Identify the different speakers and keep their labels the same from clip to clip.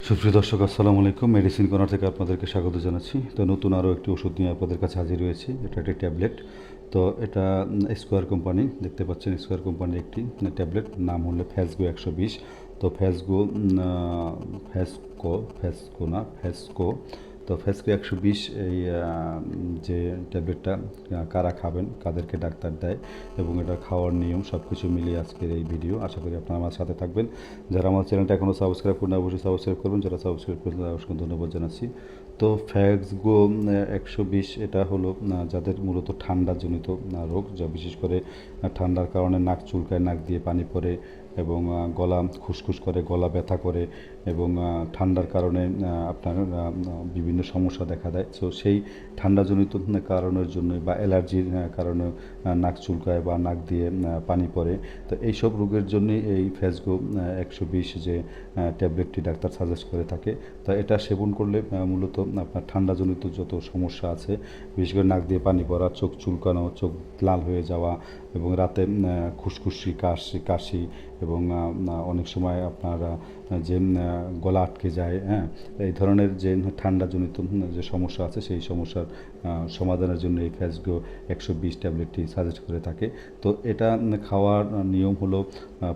Speaker 1: সুপ্রিয় দর্শক, আসসালামু আলাইকুম। মেডিসিন কর্নার থেকে আপনাদেরকে স্বাগত জানাচ্ছি। তো নতুন আরও একটি ওষুধ নিয়ে আপনাদের কাছে হাজির হয়েছি। এটা একটি ট্যাবলেট। তো এটা স্কোয়ার কোম্পানি, দেখতে পাচ্ছেন স্কোয়ার কোম্পানির একটি ট্যাবলেট, নাম হলো ফ্যাসগো 120। তো ফ্যাসকো। তো ফ্যাসকো 120 এই যে ট্যাবলেটটা কারা খাবেন, কাদেরকে ডাক্তার দেয় এবং এটা খাওয়ার নিয়ম সব কিছু মিলিয়ে আজকের এই ভিডিও। আশা করি আপনারা আমার সাথে থাকবেন। যারা আমার চ্যানেলটা এখনও সাবস্ক্রাইব করেন অবশ্যই সাবস্ক্রাইব করবেন, যারা সাবস্ক্রাইব করেন তাদের অসংখ্য ধন্যবাদ জানাচ্ছি। তো ফ্যাসগো 120 এটা হলো যাদের মূলত ঠান্ডাজনিত রোগ, যা বিশেষ করে ঠান্ডার কারণে নাক চুলকায়, নাক দিয়ে পানি পড়ে এবং গলা খুসখুস করে, গলা ব্যথা করে এবং ঠান্ডার কারণে আপনার বিভিন্ন সমস্যা দেখা দেয়। সো সেই ঠান্ডাজনিত কারণের জন্য বা অ্যালার্জির কারণে নাক চুলকায় বা নাক দিয়ে পানি পড়ে। তো এইসব রোগের জন্যই এই ফ্যাসগো 120 যে ট্যাবলেটটি ডাক্তার সাজেস্ট করে থাকে। তো এটা সেবন করলে মূলত আপনার ঠান্ডাজনিত যত সমস্যা আছে, বিশেষ করে নাক দিয়ে পানি পড়া, চোখ চুলকানো, চোখ লাল হয়ে যাওয়া এবং রাতে খুসখুসি কাশি এবং অনেক সময় আপনার যে গলা আটকে যায়, হ্যাঁ, এই ধরনের যে ঠান্ডাজনিত যে সমস্যা আছে সেই সমস্যার সমাধানের জন্য এই ফ্যাসগো 120 ট্যাবলেটটি সাজেস্ট করে থাকে। তো এটা খাওয়ার নিয়ম হলো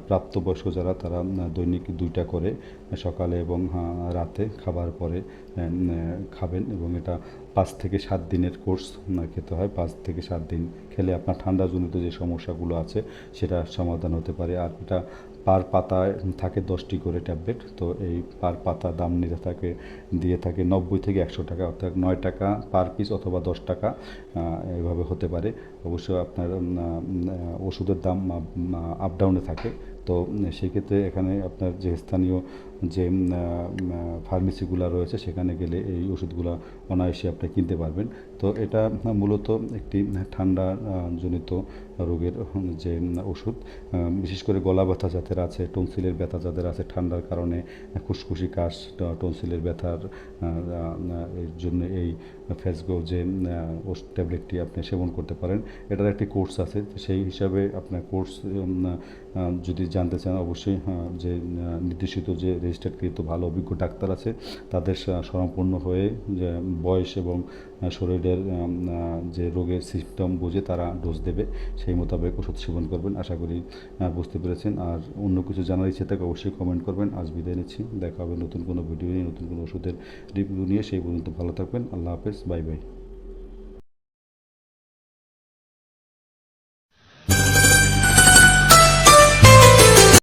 Speaker 1: প্রাপ্তবয়স্ক যারা, তারা দৈনিক 2টা করে সকালে এবং রাতে খাবার পরে খাবেন এবং এটা 5 থেকে 7 দিনের কোর্স খেতে হয়। 5 থেকে 7 দিন খেলে আপনার ঠান্ডাজনিত যে সমস্যাগুলো আছে সেটা সমাধান হতে পারে। আর এটা পার পাতায় থাকে 10টি করে ট্যাবলেট। তো এই পার পাতা দাম দিয়ে থাকে 90 থেকে 100 টাকা, অর্থাৎ 9 টাকা পার পিস অথবা 10 টাকা এভাবে হতে পারে। অবশ্য আপনার ওষুধের দাম আপ ডাউনে থাকে। তো সেই ক্ষেত্রে এখানে আপনার যে স্থানীয় যে ফার্মেসিগুলো রয়েছে সেখানে গেলে এই ওষুধগুলো অনায়াসে আপনি কিনতে পারবেন। তো এটা মূলত একটি ঠান্ডা জনিত রোগের যে ওষুধ, বিশেষ করে গলা ব্যথা যাদের আছে, টনসিলের ব্যথা যাদের আছে, ঠান্ডার কারণে খুসখুসি কাশ, টনসিলের ব্যথার এর জন্য এই ফ্যাসগো যে ট্যাবলেটটি আপনি সেবন করতে পারেন। এটার একটি কোর্স আছে, সেই হিসাবে আপনার কোর্স যদি জানতে চান অবশ্যই যে নির্দেশিত যে রেজিস্টার্ডকৃত ভালো অভিজ্ঞ ডাক্তার আছে তাদের শরণাপন্ন হয়ে যে বয়স এবং শরীরের যে রোগের সিমটম বুঝে তারা ডোজ দেবে, সেই মোতাবেক ওষুধ সেবন করবেন। আশা করি বুঝতে পেরেছেন। আর অন্য কিছু জানার ইচ্ছে থাকে অবশ্যই কমেন্ট করবেন। আজ বিদায় নিচ্ছি, দেখা হবে নতুন কোনো ভিডিও নিয়ে, নতুন কোনো ওষুধের রিভিউ নিয়ে। সেই পর্যন্ত ভালো থাকবেন। আল্লাহ হাফেজ, বাই বাই।